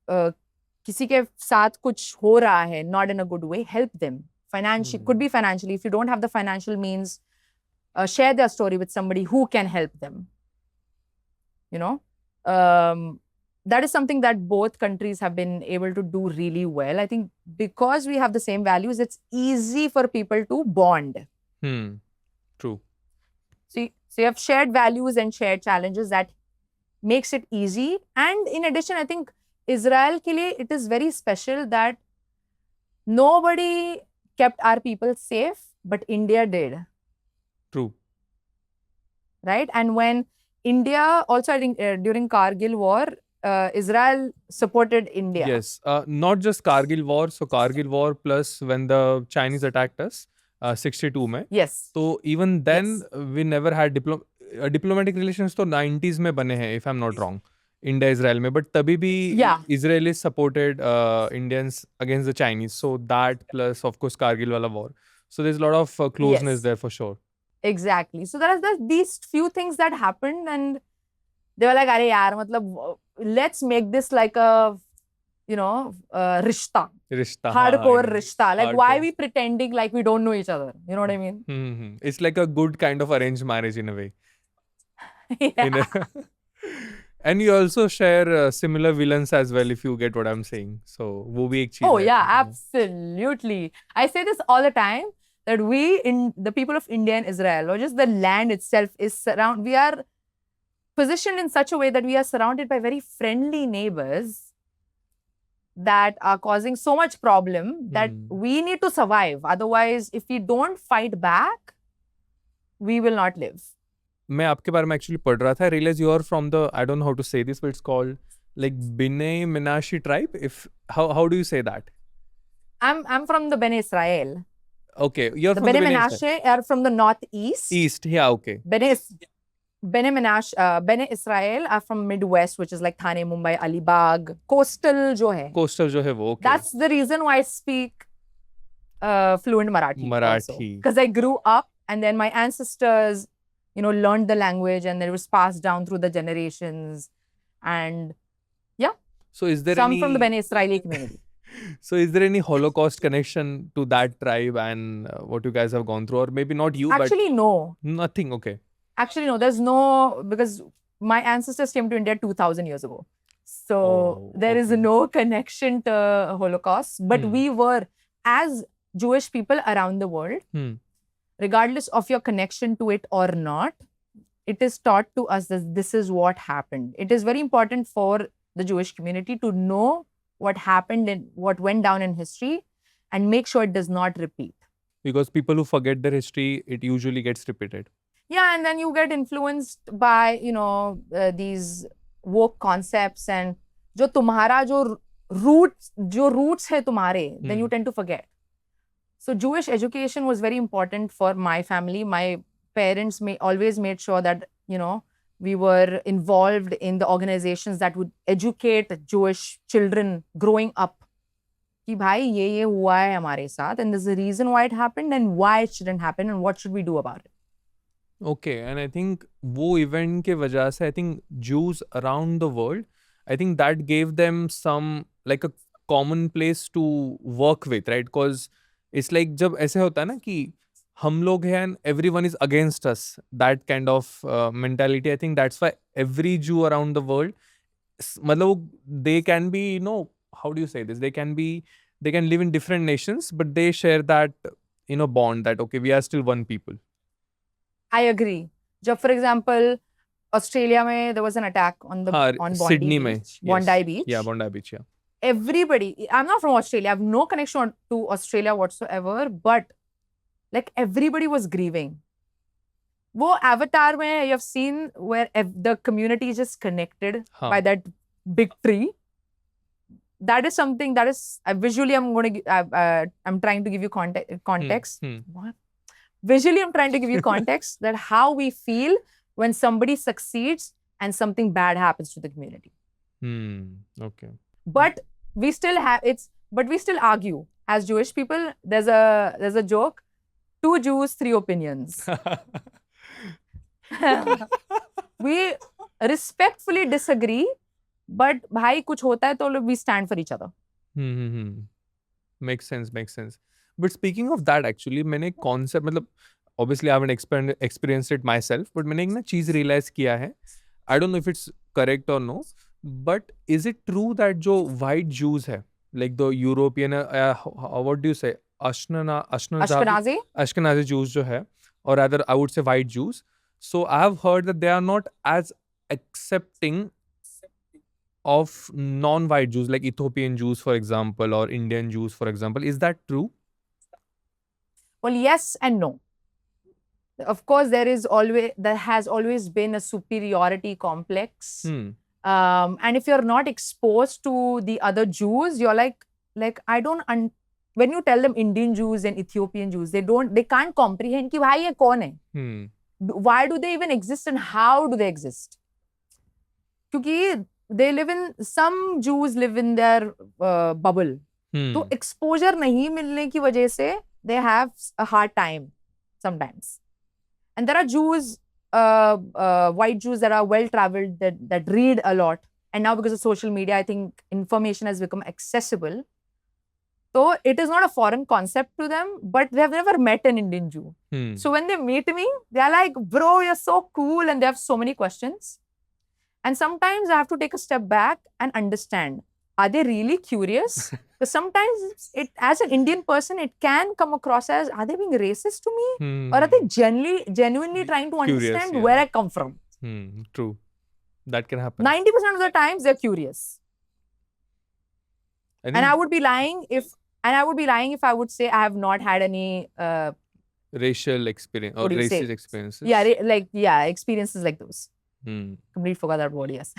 किसी के साथ कुछ हो रहा है, not in a good way, help them. Financially, could be financially. If you don't have the financial means, share their story with somebody who can help them. You know, that is something that both countries have been able to do really well. I think because we have the same values, it's easy for people to bond. True. So you have shared values and shared challenges that makes it easy. And in addition, I think Israel ke liye, it is very special that nobody kept our people safe, but India did. True. Right? And when India, also I think during Kargil war, Israel supported India. Yes. Not just Kargil war. So Kargil war plus when the Chinese attacked us, 62 में. Yes. So even then, we never had diplomatic relations तो 90s में बने हैं, if I'm not wrong. India Israel में, but तभी भी Israelis supported Indians against the Chinese. So that plus of course Kargil wala war. So there's a lot of closeness there for sure. Exactly. So there are these few things that happened, and they were like, "अरे यार, मतलब let's make this like a, you know, rishta. Hardcore rishta. Like hardcore. Why are we pretending like we don't know each other? You know what I mean? It's like a good kind of arranged marriage in a way. Yeah. And you also share similar villains as well, if you get what I'm saying. So, वो भी एक चीज है. Oh yeah, absolutely. I say this all the time that we, in the people of India and Israel, or just the land itself, we are positioned in such a way that we are surrounded by very friendly neighbors that are causing so much problem that we need to survive. Otherwise, if we don't fight back, we will not live. मैं आपके बारे में actually पढ़ रहा था. I realize you are from the, I don't know how to say this, but it's called like Bnei Menashe tribe. How do you say that? I'm from the Bnei Israel. Okay, you're from the Bnei Menashe are from the northeast. East, yeah, okay. Bnei Israel are from Midwest, which is like Thane, Mumbai, Alibag, coastal जो है. Coastal जो है वो. Okay. That's the reason why I speak fluent Marathi. Because I grew up, and then my ancestors, you know, learned the language, and it was passed down through the generations. And yeah. So is there some from the Bnei Israeli community. So is there any Holocaust connection to that tribe and what you guys have gone through, or maybe not you, Actually, no. but nothing? Okay. Actually, no. There's no, because my ancestors came to India 2,000 years ago. So there is okay. no connection to Holocaust. But we were, as Jewish people around the world, regardless of your connection to it or not, it is taught to us that this is what happened. It is very important for the Jewish community to know what happened and what went down in history and make sure it does not repeat. Because people who forget their history, it usually gets repeated. Yeah, and then you get influenced by, these woke concepts, and जो तुम्हारा जो roots है तुम्हारे, then you tend to forget. So Jewish education was very important for my family. My parents always made sure that, we were involved in the organizations that would educate Jewish children growing up. कि भाई ये हुआ है हमारे साथ, and there's a reason why it happened and why it shouldn't happen and what should we do about it. Okay, and I think वो event के वजह से I think Jews around the world, I think that gave them some like a common place to work with, right? Because it's like जब ऐसे होता है ना कि हम लोग हैं and everyone is against us, that kind of mentality. I think that's why every Jew around the world, मतलब they can be, how do you say this? They can live in different nations, but they share that, bond that, okay, we are still one people. I agree. जब for example, Australia में there was an attack on Bondi Sydney Beach. में, Bondi yes. Beach. Yeah, Bondi Beach, yeah. Everybody, I'm not from Australia. I have no connection to Australia whatsoever, but like everybody was grieving. वो Avatar में you have seen where the community is just connected by that big tree. That is something that is visually I'm trying to give you context. What? Visually, I'm trying to give you context that how we feel when somebody succeeds and something bad happens to the community. Okay. But we still argue as Jewish people. There's a joke: 2 Jews, 3 opinions. We respectfully disagree, but भाई कुछ होता है तो we stand for each other. Makes sense. But speaking of that, actually, मैंने एक concept, मतलब obviously I haven't experienced it myself, but मैंने एक ना चीज realize किया है. I don't know if it's correct or no, but is it true that जो white Jews है, like the European, what do you say, Ashkenazi Jews जो है, or rather I would say white Jews. So I have heard that they are not as accepting of non-white Jews, like Ethiopian Jews, for example, or Indian Jews, for example. Is that true? Well, yes and no. Of course, there has always been a superiority complex. And if you're not exposed to the other Jews, you're like I don't. When you tell them Indian Jews and Ethiopian Jews, they can't comprehend कि भाई ये कौन है? Why do they even exist and how do they exist? क्योंकि some Jews live in their bubble. तो exposure नहीं मिलने की वजह से they have a hard time sometimes. And there are Jews, white Jews that are well-traveled, that read a lot. And now because of social media, I think information has become accessible. So it is not a foreign concept to them, but they have never met an Indian Jew. So when they meet me, they are like, bro, you're so cool. And they have so many questions. And sometimes I have to take a step back and understand, are they really curious? Because sometimes as an Indian person, it can come across as, are they being racist to me? Or are they genuinely trying to understand where I come from? True. That can happen. 90% of the times, they're curious. And I would be lying if I would say I have not had any racial experience or racist experiences. Yeah, experiences like those. Completely forgot that word, yes.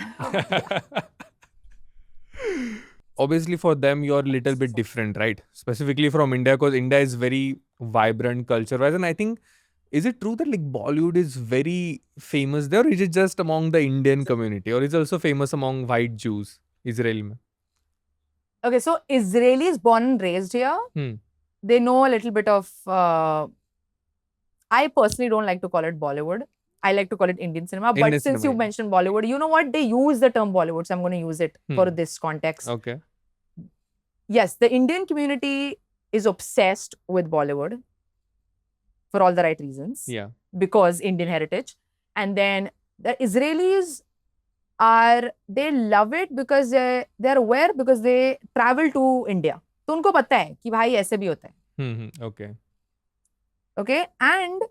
Obviously, for them, you're a little bit different, right? Specifically from India, because India is very vibrant culture-wise. And I think, is it true that like Bollywood is very famous there, or is it just among the Indian community, or is it also famous among white Jews, Israel mein? Okay, so Israelis born and raised here, they know a little bit of, I personally don't like to call it Bollywood. I like to call it Indian cinema. But since you mentioned Bollywood, you know what? They use the term Bollywood, so I'm going to use it for this context. Okay. yes, the Indian community is obsessed with Bollywood for all the right reasons. Yeah. Because Indian heritage. And then the Israelis they love it because they're aware because they travel to India. तो उनको पता है कि भाई ऐसे भी होता है. Okay. Okay. And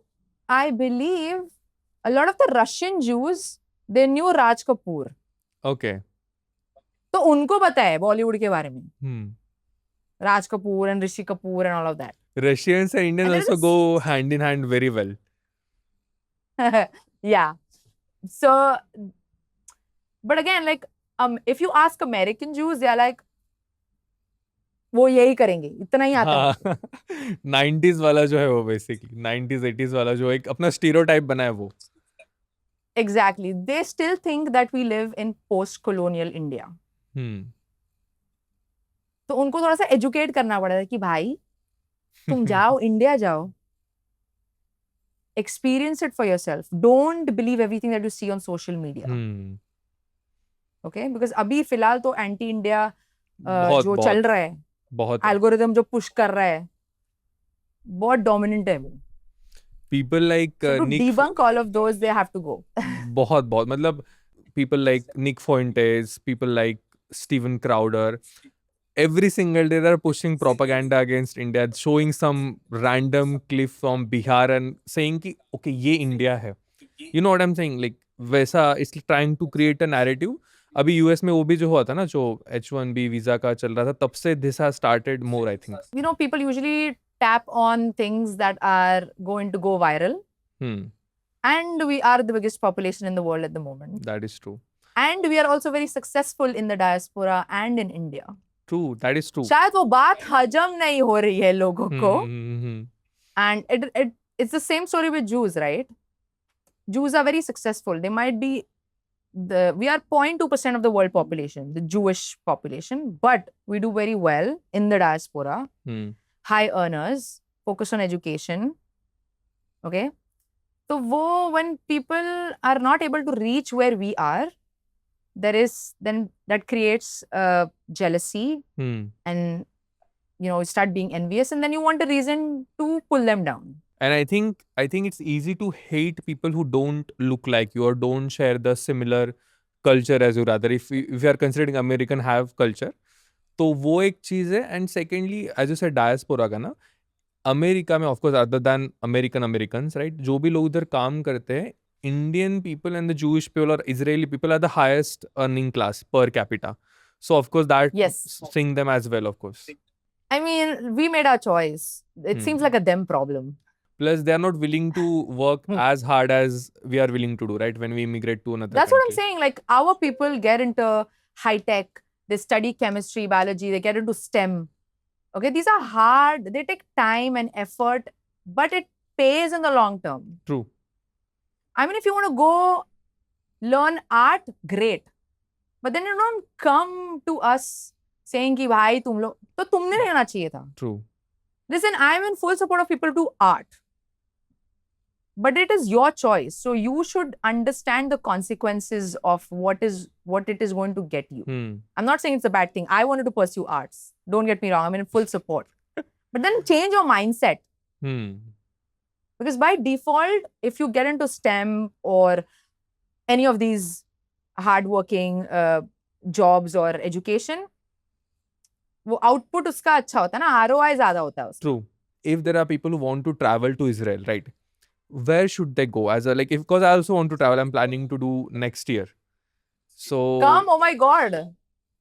I believe a lot of the Russian Jews, they knew Raj Kapoor. Okay. तो उनको पता है बॉलीवुड के बारे में. Hmm. Raj Kapoor and Rishi Kapoor and all of that. Russians and Indians And there is also a go hand in hand very well. Yeah. So, but again, like, if you ask American Jews, they are like, वो यही करेंगे, इतना ही आता है. हाँ 90s वाला जो है वो बेसिकली 90s 80s वाला जो एक अपना स्टीरियोटाइप बना है वो. Exactly. They still think that we live in post-colonial India. तो उनको थोड़ा सा एजुकेट करना पड़ता है कि भाई तुम जाओ इंडिया जाओ, experience it for yourself. Don't believe everything that you see on social media. Okay? Because अभी फिलहाल तो एंटी इंडिया जो चल रहा है, बहुत एल्गोरिदम जो पुश कर रहा है, बहुत डोमिनेंट है वो. People like So to Nick debunk all of those, they have to go. बहुत मतलब people like Nick Fuentes, people like Steven Crowder, every single day they're pushing propaganda against India, showing some random clip from Bihar and saying कि okay ये India है. You know what I'm saying? Like वैसा it's trying to create a narrative. अभी US में वो भी जो हुआ था ना जो H1B वीजा का चल रहा था तब से this has started more I think. You know, people usually tap on things that are going to go viral. And we are the biggest population in the world at the moment. That is true. And we are also very successful in the diaspora and in India. True, that is true. शायद वो बात हजम नहीं हो रही है लोगों को. And it's the same story with Jews, right? Jews are very successful. They might be we are 0.2% of the world population, the Jewish population, but we do very well in the diaspora. High earners, focus on education. Okay? So when people are not able to reach where we are, then that creates jealousy and you start being envious, and then you want a reason to pull them down. And I think it's easy to hate people who don't look like you or don't share the similar culture as you. Rather, if you are considering American have culture, तो वो एक चीज है. And secondly, as you said, diaspora का ना, America में of course other than Americans, right? जो भी लोग उधर काम करते हैं, Indian people and the Jewish people or Israeli people are the highest earning class per capita. So of course that sing them as well, of course. I mean, we made our choice. It seems like a them problem. Plus, they are not willing to work as hard as we are willing to do, right? When we immigrate to another That's country. what I'm saying. Like, our people get into high tech, they study chemistry, biology, they get into STEM. Okay, these are hard. They take time and effort, but it pays in the long term. True. I mean, if you want to go learn art, great. But then you don't come to us saying कि भाई तुम लोग तो तुमने रहना चाहिए था. True. Listen, I'm in full support of people do art. But it is your choice. So you should understand the consequences of what it is going to get you. I'm not saying it's a bad thing. I wanted to pursue arts. Don't get me wrong. I'm in full support. But then change your mindset. Because by default, if you get into STEM or any of these hardworking jobs or education, वो output उसका अच्छा होता है ना, ROI ज़्यादा होता है उसका. True. If there are people who want to travel to Israel, right? Where should they go? Because I also want to travel. I'm planning to do next year. So come, oh my God.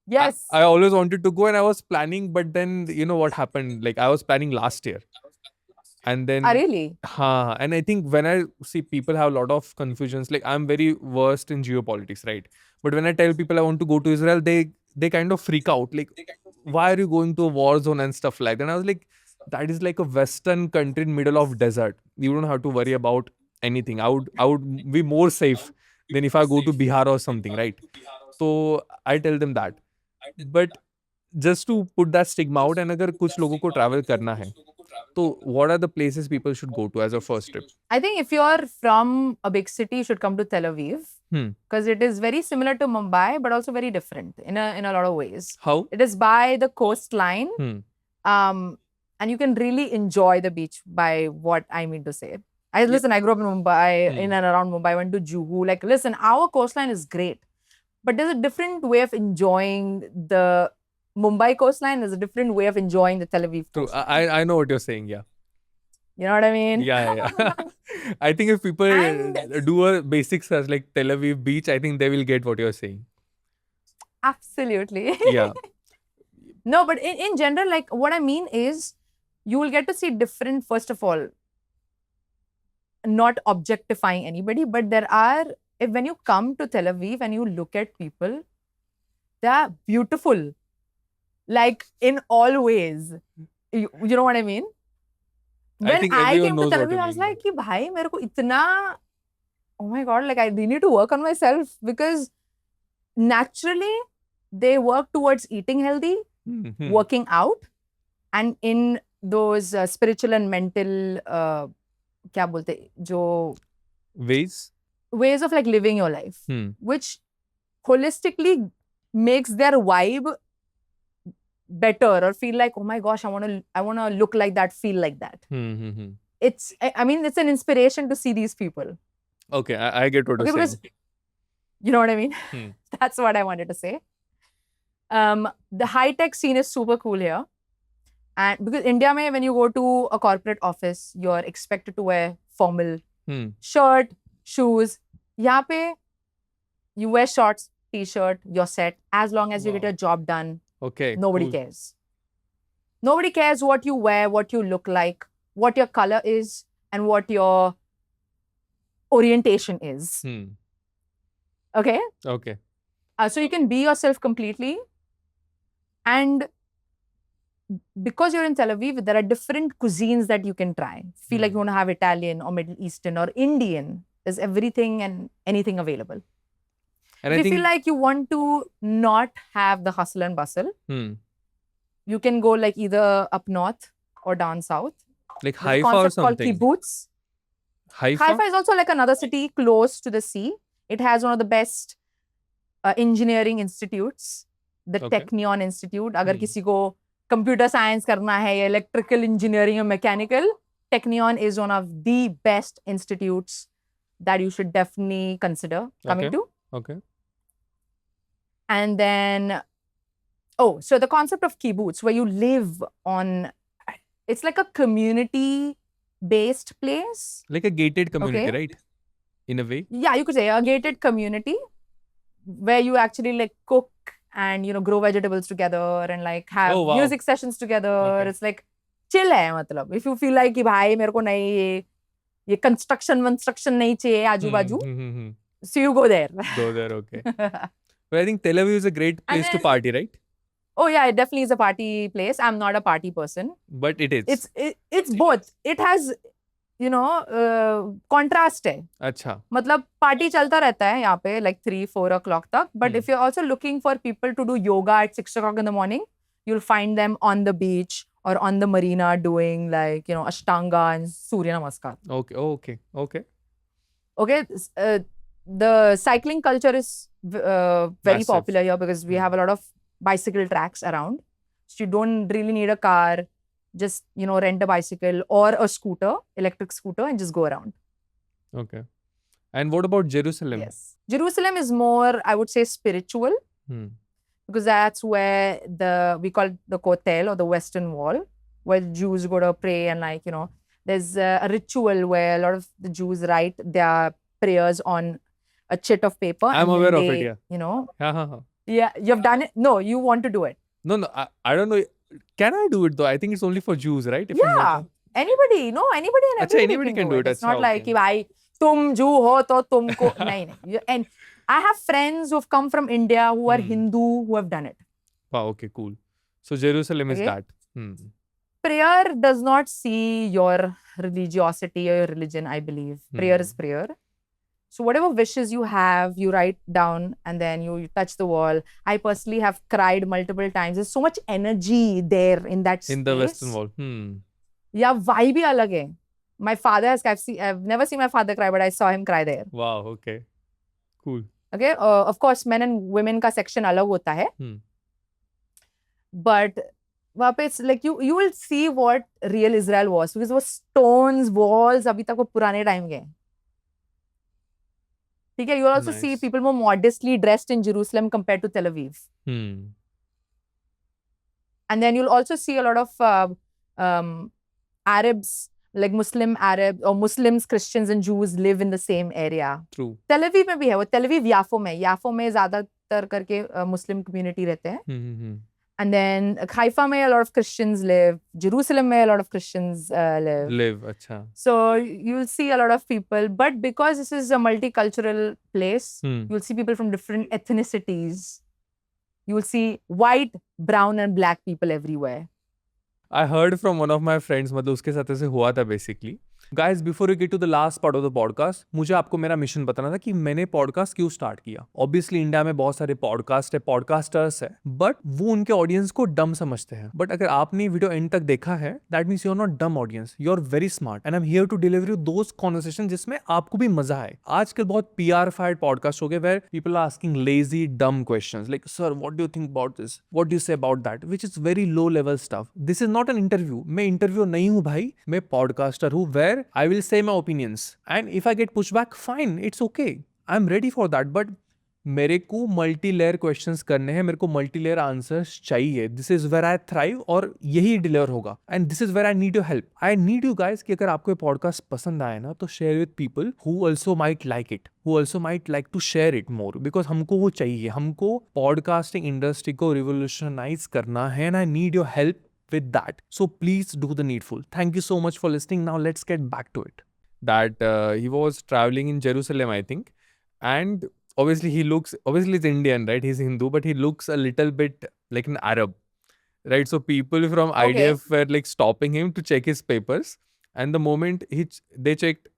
Yes. I always wanted to go and I was planning, but then you know what happened? Like I was planning last year. And then really? And I think when I see people have a lot of confusions, like I'm very versed in geopolitics, right? But when I tell people I want to go to Israel, they kind of freak out. Like, why are you going to a war zone and stuff like that? And I was like, that is like a Western country in middle of desert. You don't have to worry about anything. I would be more safe than if I go to Bihar or something, right? So I tell them that. But just to put that stigma out, and अगर कुछ लोगों को travel करना है, so what are the places people should go to as a first trip? I think if you're from a big city, you should come to Tel Aviv. because it is very similar to Mumbai, but also very different in a lot of ways. How? It is by the coastline, and you can really enjoy the beach by what I mean to say. Listen, I grew up in Mumbai, in and around Mumbai. I went to Juhu. Like, listen, our coastline is great, but there's a different way of enjoying the Mumbai coastline. There's a different way of enjoying the Tel Aviv True. coastline. I know what you're saying. Yeah. You know what I mean? Yeah. I think if people do a basic search like Tel Aviv beach, I think they will get what you're saying. Absolutely. Yeah. No, but in general, like what I mean is you will get to see different, first of all, not objectifying anybody, but there are, when you come to Tel Aviv and you look at people, they are beautiful. Like in all ways. You know what I mean? When I came to Tel Aviv, I was like, ki bhai, mere ko itna, oh my God, like I really need to work on myself, because naturally they work towards eating healthy, working out, and in those spiritual and mental, kya bolte, jo ways of like living your life, which holistically makes their vibe better, or feel like, oh my gosh, I want to look like that, feel like that. It's, I mean, it's an inspiration to see these people. Okay, I get what you're saying. You know what I mean? That's what I wanted to say. The high-tech scene is super cool here. And because India mein, when you go to a corporate office, you're expected to wear formal shirt, shoes. Yahan pe, you wear shorts, t-shirt, you're set. As long as you get your job done, okay, nobody cares. Nobody cares what you wear, what you look like, what your color is, and what your orientation is. Okay? Okay. So you can be yourself completely. And because you're in Tel Aviv, there are different cuisines that you can try. Feel like you want to have Italian or Middle Eastern or Indian. There's everything and anything available. And if you feel like you want to not have the hustle and bustle, you can go like either up north or down south. Like Haifa or something? Called kibbutz. Haifa is also like another city close to the sea. It has one of the best engineering institutes, the Technion Institute. Agar kisi ko computer science karna hai, electrical engineering or mechanical, Technion is one of the best institutes that you should definitely consider coming to. Okay. And then, so the concept of kibbutz, where you live on, it's like a community-based place. Like a gated community, right? In a way. Yeah, you could say a gated community where you actually like cook and, you know, grow vegetables together and like have music sessions together. Okay. It's like chill hai, matlab. If you feel like, bhai, mere ko nahi, ye construction nahi chahiye aaju baaju. So you go there. Go there, okay. But I think Tel Aviv is a great place to party, right? Oh yeah, it definitely is a party place. I'm not a party person. But it is. It's both. It has, you know, contrast hai. Acha. Matlab party chalta rehta hai yahan pe like 3-4 o'clock tak. But if you're also looking for people to do yoga at 6 o'clock in the morning, you'll find them on the beach or on the marina doing like, you know, Ashtanga and Surya Namaskar. Okay. Okay. The cycling culture is very popular here because we have a lot of bicycle tracks around. So you don't really need a car. Just, you know, rent a bicycle or a scooter, electric scooter, and just go around. Okay. And what about Jerusalem? Yes. Jerusalem is more, I would say, spiritual. Because that's where we call it the Kotel or the Western Wall, where Jews go to pray and like, you know, there's a ritual where a lot of the Jews write their prayers on a chit of paper. I'm aware of it, yeah. You know? Yeah, you've done it. No, you want to do it. No, I don't know. Can I do it though? I think it's only for Jews, right? If anybody and everybody. Anybody can do it. It's not like, bhai, tum Jew ho to tumko. Nahin. And I have friends who've come from India who are Hindu who have done it. Wow, okay, cool. So Jerusalem is that. Prayer does not see your religiosity or your religion, I believe. Prayer is prayer. So whatever wishes you have, you write down and then you touch the wall. I personally have cried multiple times. There's so much energy there in that space. In the Western Wall. Yeah, vibe hi alag hai. My father I've never seen my father cry, but I saw him cry there. Wow, okay. Cool. Okay, of course men and women का section अलग होता है, but वहाँ पे it's like you will see what real Israel was, because वो stones walls अभी तक वो पुराने टाइम के हैं. ठीक है, you will also see Nice. people more modestly dressed in Jerusalem compared to Tel Aviv. And then you'll also see a lot of Arabs, like Muslim Arabs or Muslims, Christians and Jews live in the same area. True. Tel Aviv में भी है वो, Tel Aviv याफो में ज़्यादातर करके Muslim community रहते हैं. And then Haifa में a lot of Christians live, Jerusalem में a lot of Christians live. अच्छा. So you'll see a lot of people, but because this is a multicultural place, you'll see people from different ethnicities. You will see white, brown and black people everywhere. I heard from one of my friends, मतलब उसके साथ ऐसे हुआ था basically. Guys, before we get to the last part of the podcast, मुझे आपको मेरा mission बताना था कि मैंने पॉडकास्ट क्यों स्टार्ट किया. Obviously इंडिया में बहुत सारे पॉडकास्ट है, पॉडकास्टर्स है, बट वो उनके ऑडियंस को डम समझते हैं. बट अगर आपने वीडियो एंड तक देखा है, that means you are not dumb audience, you are very smart and I am here to deliver you those conversation जिसमें आपको भी मजा आए. आजकल बहुत PR फाइड पॉडकास्ट हो गए where people are asking lazy dumb questions like sir what do you think about this, what do you say about that, which is very low level stuff. This is not an interview. मैं interview नहीं हूं भाई, मैं podcaster हूं where I will say my opinions and if I get pushback fine, it's okay, I'm ready for that. But मेरे को multi layer questions करने हैं, मेरे को मल्टी लेयर आंसर्स चाहिए. This is where I thrive और यही डिलीवर होगा and this is where I need your help. I need you guys कि अगर आपको ये पॉडकास्ट पसंद आए ना तो share with people who also might like it, who also might like to share it more, because हमको वो चाहिए. हमको पॉडकास्टिंग इंडस्ट्री को रिवोल्यूशनाइज करना है and I need your help with that. So please do the needful. Thank you so much for listening. Now let's get back to it. That he was traveling in Jerusalem, I think, and obviously he's Indian, right? He's Hindu, but he looks a little bit like an Arab, right? So people from IDF were like stopping him to check his papers, and the moment they checked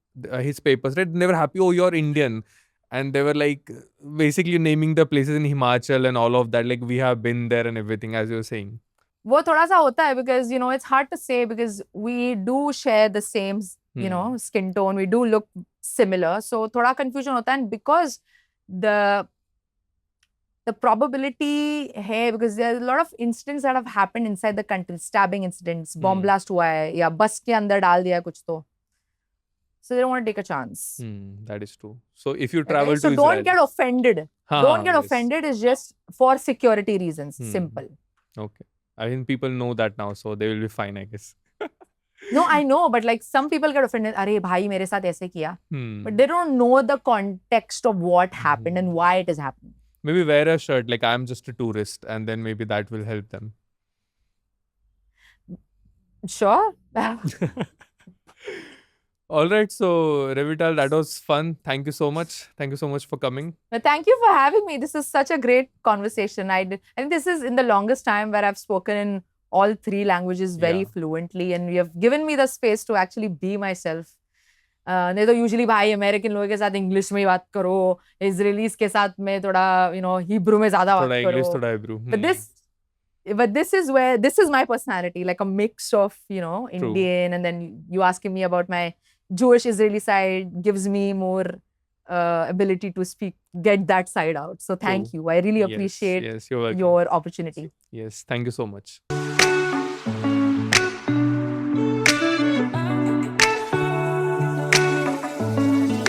his papers, right, they were happy. Oh, you're Indian. And they were like basically naming the places in Himachal and all of that, like we have been there and everything, as you were saying. वो थोड़ा सा होता है because you know it's hard to say because we do share the same you know skin tone, we do look similar, so थोड़ा confusion होता है. And because the probability है, because there are a lot of incidents that have happened inside the country, stabbing incidents, bomb blast हुआ है या बस के अंदर डाल दिया कुछ तो, so they don't want to take a chance. That is true. So if you travel to Israel, don't get offended. Don't get offended. It's just for security reasons. Simple. Okay. I mean, people know that now, so they will be fine, I guess. No, I know, but like some people get offended. अरे भाई मेरे साथ ऐसे किया. But they don't know the context of what happened and why it is happening. Maybe wear a shirt like I'm just a tourist, and then maybe that will help them. Sure. All right, so Revital, that was fun. Thank you so much. Thank you so much for coming. Thank you for having me. This is such a great conversation. I think this is in the longest time where I've spoken in all 3 languages very fluently, and you have given me the space to actually be myself. नहीं तो usually भाई American लोगों के साथ English में ही बात करो, Israelis के साथ में थोड़ा हिब्रू में ज्यादा बात करो, थोड़ा Hebrew. But this is my personality, like a mix of Indian, and then you asking me about my Jewish Israeli side gives me more ability to get that side out. So thank you. I really appreciate your opportunity. Yes, thank you so much.